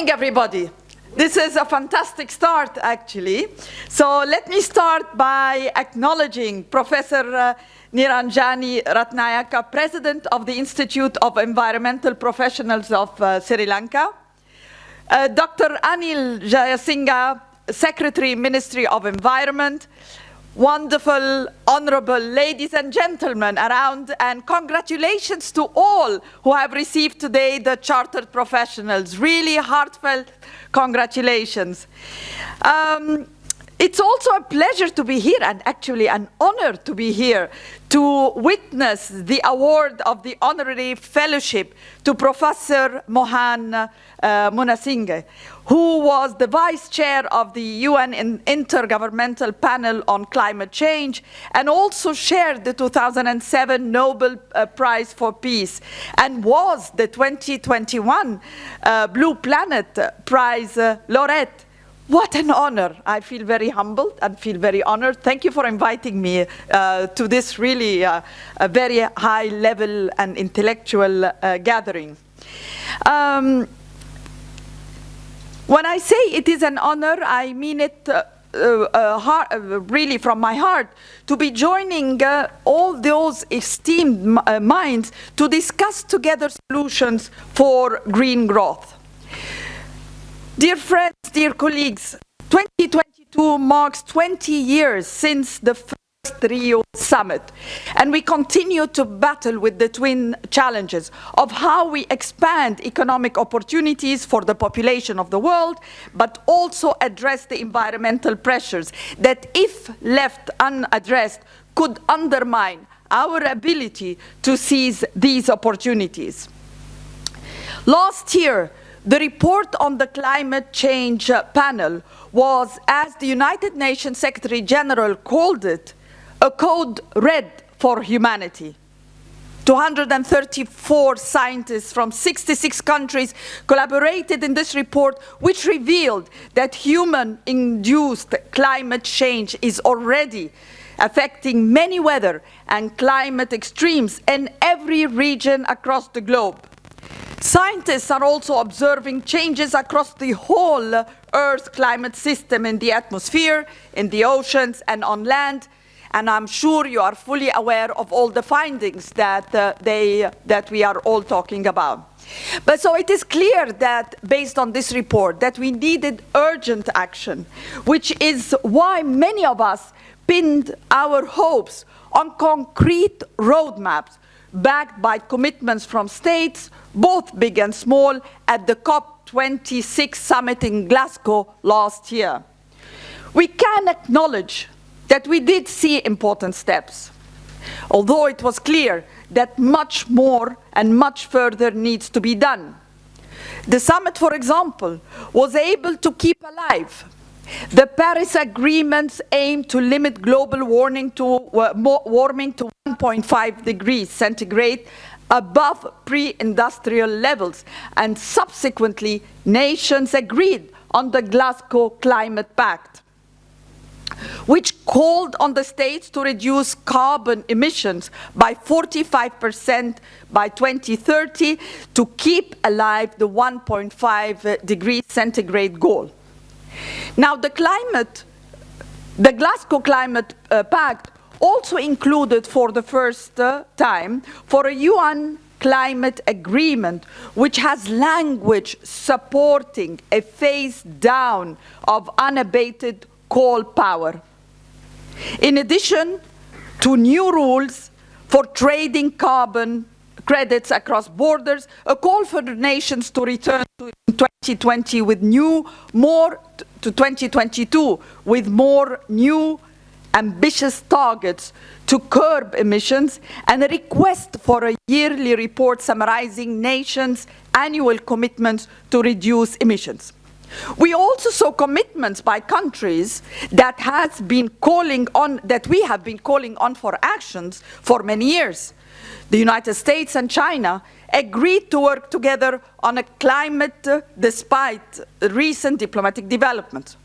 morning, everybody. This is a fantastic start, actually. So let me start by acknowledging Professor Niranjani Ratnayaka, President of the Institute of Environmental Professionals of Sri Lanka, Dr. Anil Jayasinghe, Secretary, Ministry of Environment, wonderful, honorable ladies and gentlemen around, and congratulations to all who have received today the Chartered Professionals. Really heartfelt congratulations. It's also a pleasure to be here, and actually an honor to be here, to witness the award of the Honorary Fellowship to Professor Mohan Munasinghe, who was the Vice Chair of the UN Intergovernmental Panel on Climate Change, and also shared the 2007 Nobel Prize for Peace, and was the 2021 Blue Planet Prize laureate. What an honor. I feel very humbled and feel very honored. Thank you for inviting me to this really a very high level and intellectual gathering. When I say it is an honor, I mean it really from my heart, to be joining all those esteemed minds to discuss together solutions for green growth. Dear friends, dear colleagues, 2022 marks 20 years since the first Rio summit, and we continue to battle with the twin challenges of how we expand economic opportunities for the population of the world, but also address the environmental pressures that, if left unaddressed, could undermine our ability to seize these opportunities. Last year, the report on the climate change panel was, as the United Nations Secretary General called it, a code red for humanity. 234 scientists from 66 countries collaborated in this report, which revealed that human-induced climate change is already affecting many weather and climate extremes in every region across the globe. Scientists are also observing changes across the whole Earth's climate system, in the atmosphere, in the oceans, and on land. And I'm sure you are fully aware of all the findings that we are all talking about. But so it is clear that, based on this report, that we needed urgent action, which is why many of us pinned our hopes on concrete roadmaps backed by commitments from states, both big and small, at the COP26 summit in Glasgow last year. We can acknowledge that we did see important steps, although it was clear that much more and much further needs to be done. The summit, for example, was able to keep alive the Paris Agreement's aim to limit global warming to 1.5 degrees centigrade above pre-industrial levels, and subsequently nations agreed on the Glasgow Climate Pact, which called on the states to reduce carbon emissions by 45% by 2030 to keep alive the 1.5 degrees centigrade goal. Now, the Glasgow Climate Pact also included for the first time for a UN climate agreement which has language supporting a phase down of unabated coal power. In addition to new rules for trading carbon credits across borders, a call for the nations to return to 2020 with to 2022 with more new ambitious targets to curb emissions, and a request for a yearly report summarizing nations' annual commitments to reduce emissions. We also saw commitments by countries that we have been calling on for actions for many years. The United States and China agreed to work together on a climate despite recent diplomatic developments.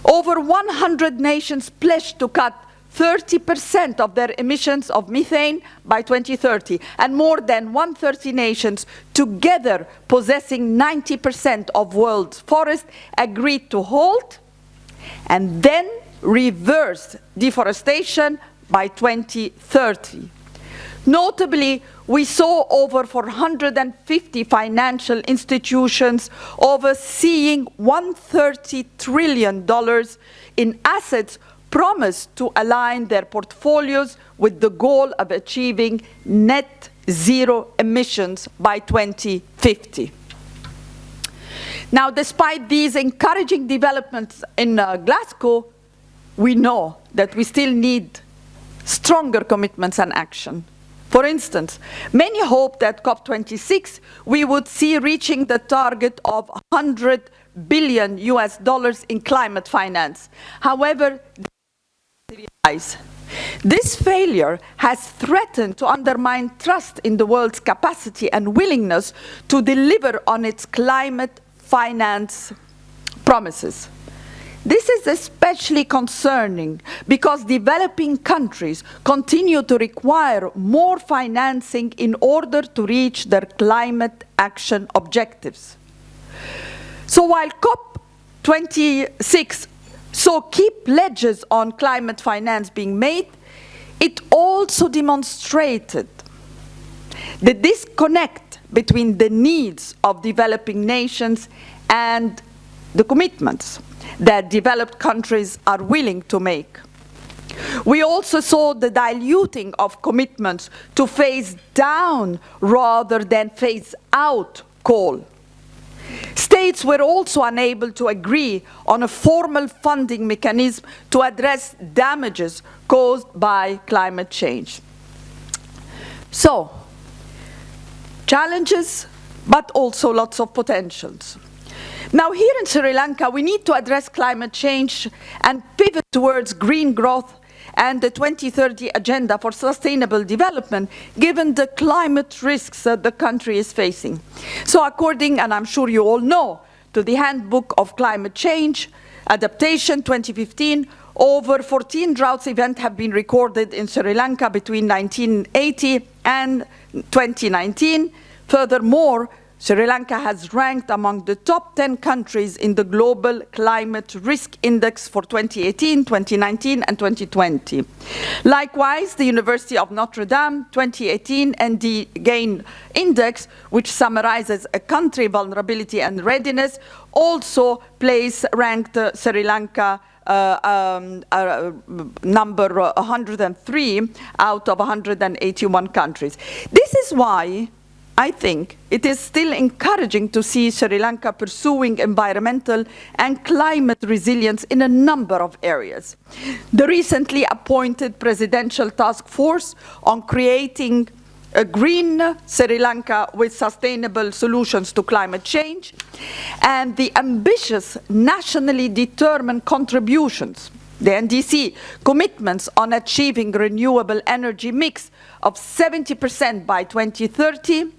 Over 100 nations pledged to cut 30% of their emissions of methane by 2030, and more than 130 nations, together possessing 90% of world's forests, agreed to halt and then reverse deforestation by 2030. Notably, we saw over 450 financial institutions overseeing $130 trillion in assets promised to align their portfolios with the goal of achieving net zero emissions by 2050. Now, despite these encouraging developments in Glasgow, we know that we still need stronger commitments and action. For instance, many hope that COP26 we would see reaching the target of $100 billion in climate finance. However, this failure has threatened to undermine trust in the world's capacity and willingness to deliver on its climate finance promises. This is especially concerning because developing countries continue to require more financing in order to reach their climate action objectives. So while COP26 saw key pledges on climate finance being made, it also demonstrated the disconnect between the needs of developing nations and the commitments that developed countries are willing to make. We also saw the diluting of commitments to phase down rather than phase out coal. States were also unable to agree on a formal funding mechanism to address damages caused by climate change. So, challenges, but also lots of potentials. Now, here in Sri Lanka, we need to address climate change and pivot towards green growth and the 2030 Agenda for Sustainable Development, given the climate risks that the country is facing. So according, and I'm sure you all know, to the Handbook of Climate Change Adaptation 2015, over 14 drought events have been recorded in Sri Lanka between 1980 and 2019. Furthermore, Sri Lanka has ranked among the top 10 countries in the Global Climate Risk Index for 2018, 2019, and 2020. Likewise, the University of Notre Dame 2018 and the GAIN Index, which summarizes a country vulnerability and readiness, also ranked Sri Lanka number 103 out of 181 countries. This is why I think it is still encouraging to see Sri Lanka pursuing environmental and climate resilience in a number of areas. The recently appointed Presidential Task Force on creating a green Sri Lanka with sustainable solutions to climate change, and the ambitious nationally determined contributions, the NDC commitments on achieving renewable energy mix of 70% by 2030,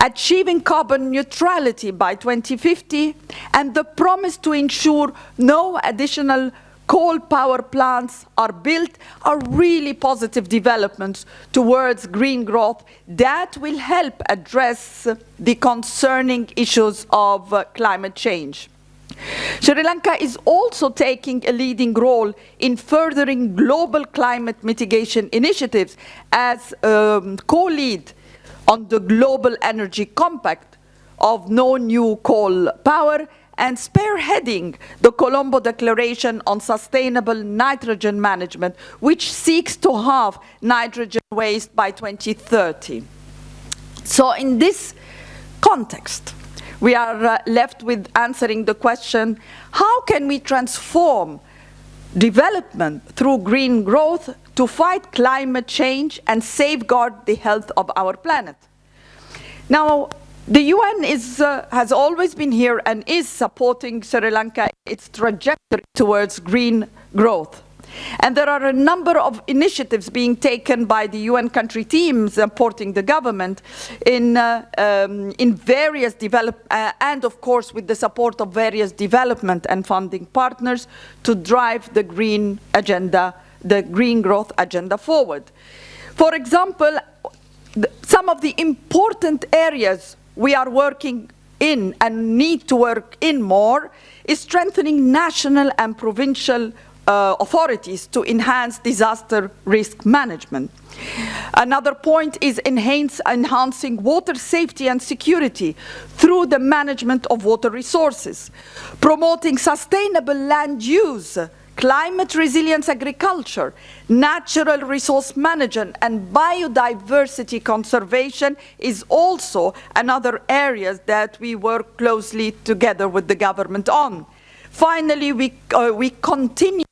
achieving carbon neutrality by 2050, and the promise to ensure no additional coal power plants are built are really positive developments towards green growth that will help address the concerning issues of climate change. Sri Lanka is also taking a leading role in furthering global climate mitigation initiatives as co-lead on the Global Energy Compact of no new coal power and spearheading the Colombo Declaration on Sustainable Nitrogen Management, which seeks to halve nitrogen waste by 2030. So in this context, we are left with answering the question, how can we transform development through green growth to fight climate change and safeguard the health of our planet? Now, the UN has always been here and is supporting Sri Lanka in its trajectory towards green growth. And there are a number of initiatives being taken by the UN country teams supporting the government in various and of course with the support of various development and funding partners to drive the green agenda the green growth agenda forward. For example, some of the important areas we are working in and need to work in more is strengthening national and provincial authorities to enhance disaster risk management. Another point is enhancing water safety and security through the management of water resources, promoting sustainable land use, climate resilience agriculture, natural resource management, and biodiversity conservation is also another area that we work closely together with the government on. Finally, we continue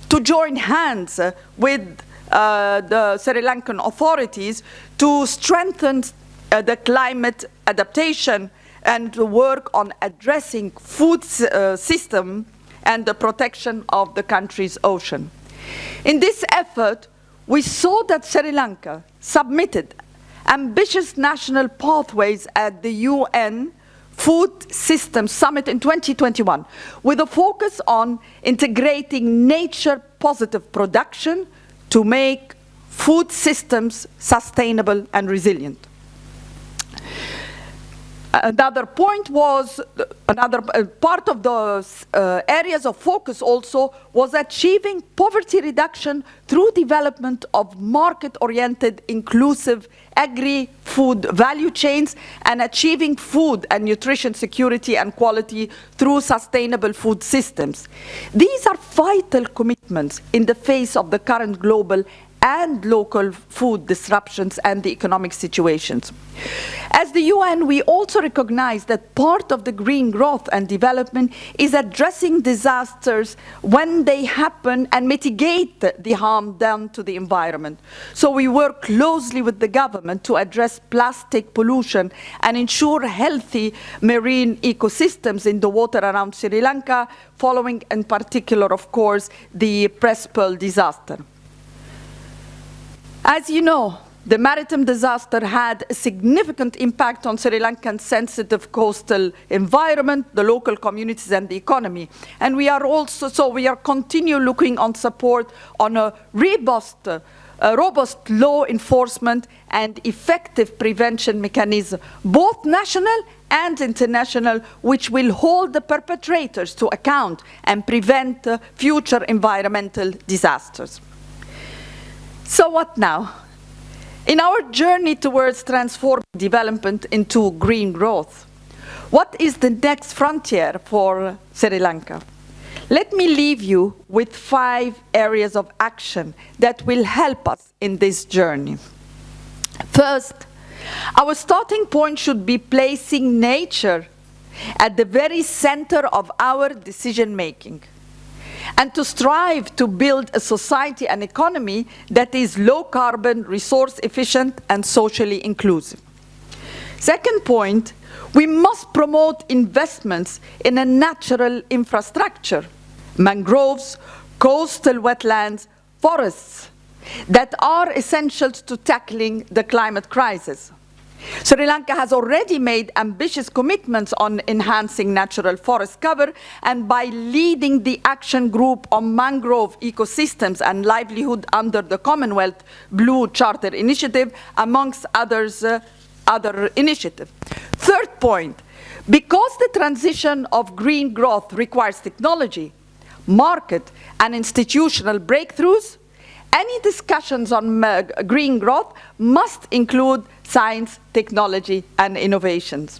to join hands with the Sri Lankan authorities to strengthen the climate adaptation and to work on addressing food system and the protection of the country's ocean. In this effort, we saw that Sri Lanka submitted ambitious national pathways at the UN Food Systems Summit in 2021, with a focus on integrating nature-positive production to make food systems sustainable and resilient. Another point was, another part of the areas of focus also was achieving poverty reduction through development of market-oriented, inclusive agri-food value chains and achieving food and nutrition security and quality through sustainable food systems. These are vital commitments in the face of the current global and local food disruptions and the economic situations. As the UN, we also recognize that part of the green growth and development is addressing disasters when they happen and mitigate the harm done to the environment. So we work closely with the government to address plastic pollution and ensure healthy marine ecosystems in the water around Sri Lanka, following in particular, of course, the press pearl disaster. As you know, the maritime disaster had a significant impact on Sri Lankan's sensitive coastal environment, the local communities and the economy. And we are also, so we are continue looking on support on a robust law enforcement and effective prevention mechanism, both national and international, which will hold the perpetrators to account and prevent future environmental disasters. So what now? In our journey towards transforming development into green growth, what is the next frontier for Sri Lanka? Let me leave you with 5 areas of action that will help us in this journey. First, our starting point should be placing nature at the very center of our decision-making, and to strive to build a society and economy that is low carbon, resource efficient, and socially inclusive. Second point, we must promote investments in a natural infrastructure, mangroves, coastal wetlands, forests, that are essential to tackling the climate crisis. Sri Lanka has already made ambitious commitments on enhancing natural forest cover, and by leading the action group on mangrove ecosystems and livelihood under the Commonwealth Blue Charter Initiative, amongst others, other initiatives. Third point, because the transition of green growth requires technology, market, and institutional breakthroughs, any discussions on green growth must include science, technology, and innovations.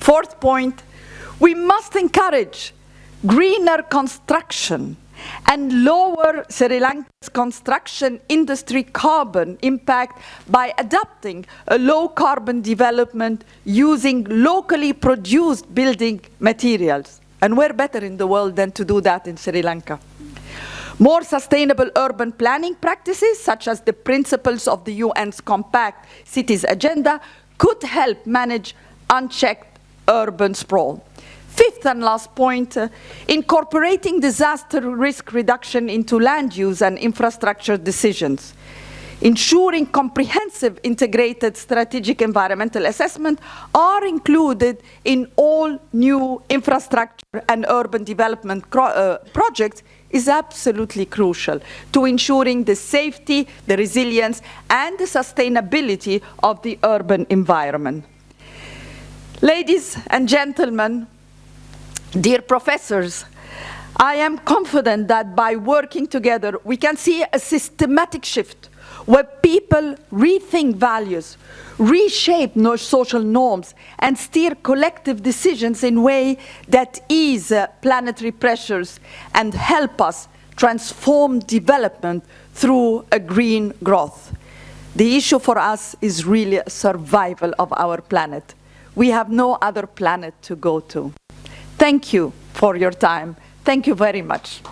Fourth point, we must encourage greener construction and lower Sri Lanka's construction industry carbon impact by adopting a low-carbon development using locally produced building materials. And where better in the world than to do that in Sri Lanka? More sustainable urban planning practices, such as the principles of the UN's Compact Cities Agenda, could help manage unchecked urban sprawl. Fifth and last point, incorporating disaster risk reduction into land use and infrastructure decisions. ensuring comprehensive integrated strategic environmental assessment are included in all new infrastructure and urban development projects is absolutely crucial to ensuring the safety, the resilience, and the sustainability of the urban environment. Ladies and gentlemen, dear professors, I am confident that by working together, we can see a systematic shift where people rethink values, reshape social norms, and steer collective decisions in a way that ease planetary pressures and help us transform development through a green growth. The issue for us is really survival of our planet. We have no other planet to go to. Thank you for your time. Thank you very much.